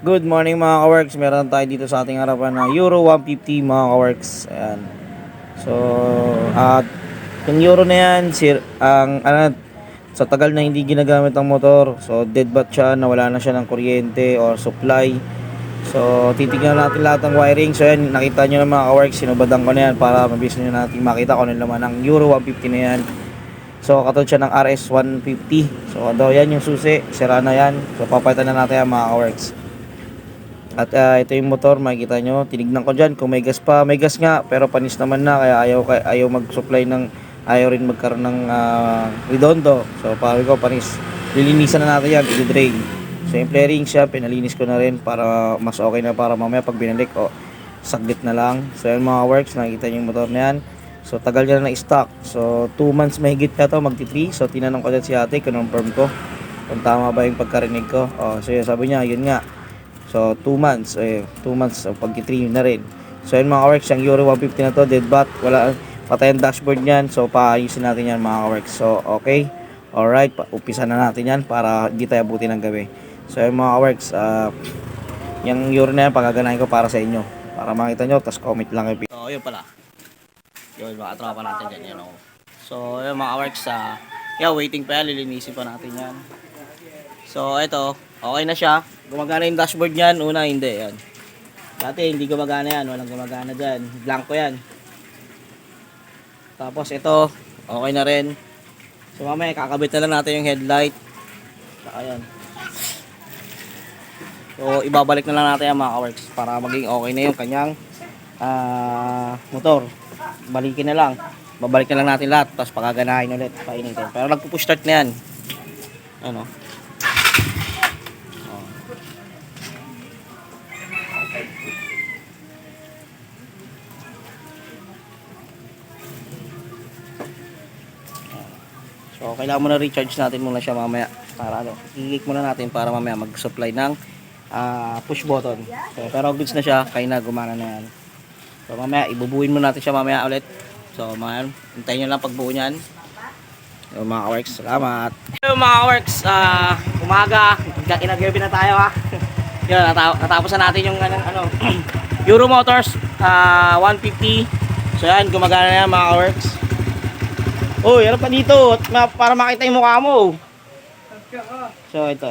Good morning mga ka-works. Meron tayo dito sa ating harapan na Euro 150 mga ka-works. Ayan. So, yung Euro na yan, sa tagal na hindi ginagamit ang motor, so dead bat siya, nawala na siya ng kuryente or supply. So, titignan natin lahat ng wiring. So, yan, nakita nyo na mga ka-works, sinubadan ko na yan para mabilis nyo natin makita kung ano naman ang Euro 150 na yan. So, katulad siya ng RS 150. So, yan yung susi, sira na yan. So, papalitan na natin yan mga ka-works. At ito yung motor, makikita nyo. Tinignan ko dyan kung may gas pa. May gas nga, pero panis naman na. Kaya ayaw mag-supply ayaw rin magkaroon ng redondo. So, pawi ko, panis. Lilinisan na natin yan, i-drain. So, yung flaring siya, pinalinis ko na rin para mas okay na, para mamaya pag binalik, saglit na lang. So, yan mga works, nakikita nyo yung motor na yan. So, tagal niya na stock. So, 2 months mahigit na to, magti-3. So, tinanong ko dyan si ate, kinonfirm ko kung tama ba yung pagkarinig ko. So, yun, sabi niya, yun nga. So 2 months, 2 months, so pag-3 na rin. So yun mga ka-works, yung Euro 150 na to, dead bat, wala, patay ang dashboard niyan. So paayusin natin yan mga ka-works. So okay, alright, upisa na natin yan para hindi tayo abutin ng gabi. So yun mga ka-works, yung Euro na yan, pagaganahin ko para sa inyo, para makita nyo, tapos comment lang kayo. So yun pala, yun, baka tropa natin dyan, yun. So yun mga ka-works, waiting pa yan, lilinisin pa natin yan. So ito, okay na siya. Gumagana yung dashboard niyan, una hindi yan. Dati hindi gumagana yan, walang gumagana diyan. Blanco yan. Tapos ito, okay na rin. So mamaya kakabit na lang natin yung headlight. Saka yan. So ibabalik na lang natin yung mga ka-works para maging okay na yung kanyang motor. Balikin na lang. Babalik na lang natin lahat, tapos pagaganahin ulit, painitin. Pero nagpo-push start na yan. Ano? So, kailangan muna recharge natin muna siya mamaya para i-click muna natin para mamaya mag-supply ng push button. So, pero goods na siya, kaya na gumana na yan. So, mamaya ibubuin muna natin siya mamaya ulit. So, hintayin nyo lang pagbuo niyan. So, mga ka-works, salamat. So, mga ka-works, umaga, inagabi na tayo ha. Yun, natapos na natin yung Euro Motors 150. So, yan, gumagana na yan mga ka-works. Oh, yarap pa dito para makita yung mukha mo. So, ito.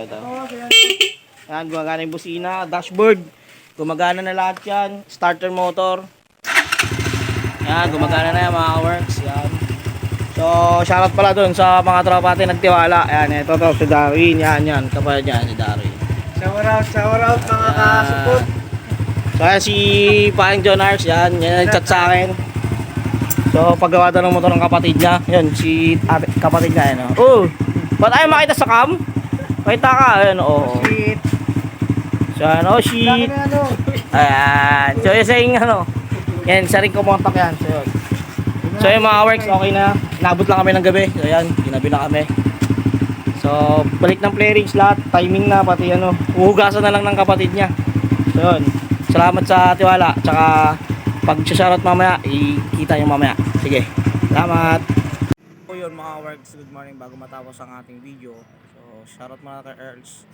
Yan, gumagana yung busina, dashboard. Gumagana na lahat yan. Starter motor. Yan, gumagana na yan mga works. Yan. So, shoutout pala dun sa mga tropa natin nagtiwala. Yan, ito si Darwin. Yan. Kapal dyan si Darwin. Shout out mga ka-support. So, yan si Paring John Arts. Yan, chat sa akin. So, paggawa daw ng motor ng kapatid niya. Yun, si kapatid niya, yan. Oh, ba't ayaw makita sa cam? Makita ka, ayun, Shit. So, shit. Ayan. So, yung saying, yan, sa rin kumontak yan. So, yun. So, yung mga works, okay na. Nabot lang kami ng gabi. So, yan, ginabi na kami. So, balik ng playrings lahat. Timing na, pati uhugasan na lang ng kapatid niya. So, yun. Salamat sa tiwala. Tsaka, pag shoutout mamaya, ikita nyo mamaya. Sige, salamat. So yun mga works, good morning bago matapos ang ating video. So shoutout muna kay Earls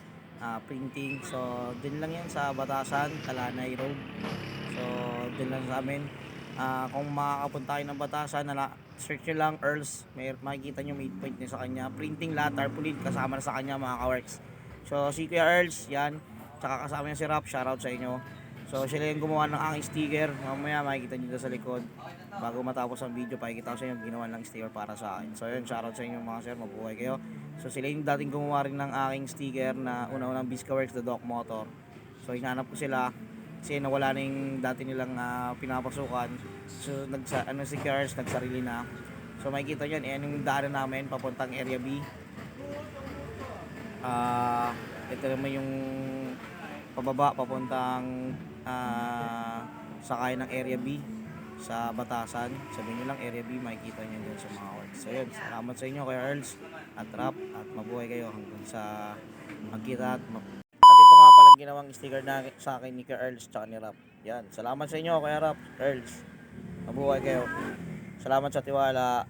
Printing. So din lang yan sa Batasan, Kalanay Road. So din lang sa amin. Kung makakapunta kayo ng Batasan, search nyo lang Earls. Makikita nyo may point nyo sa kanya. Printing lahat, tarpaulin, kasama na sa kanya mga ka-works. So si Kuya Earls, yan. Tsaka kasama niya si Rap, shoutout sa inyo. So sila yung gumawa ng aking sticker. Mamaya makikita nyo sa likod. Bago matapos ang video, pakikita ko sa inyo ginawa ng sticker para sa akin. So yun, shoutout sa inyo mga sir, mabuhay kayo. So sila yung dating gumawa rin ng aking sticker na una-unang Biscaworks, the Doc Motor. So hinanap ko sila kasi nawala na yung dati nilang pinapasukan. So si Cars nagsarili na. So makikita nyo yan yung daanan namin papuntang Area B. Ito naman yung pababa papuntang sakay ng Area B sa Batasan. Sabihin nyo lang Area B, makikita nyo dun sa mga works. So yun, salamat sa inyo kay Earls at Rap at mabuhay kayo hanggang sa magkita at ito nga palang ginawang sticker na sa akin ni Kuya Earls tsaka ni Rap. Yan, salamat sa inyo kay Rap, Earls, mabuhay kayo, salamat sa tiwala.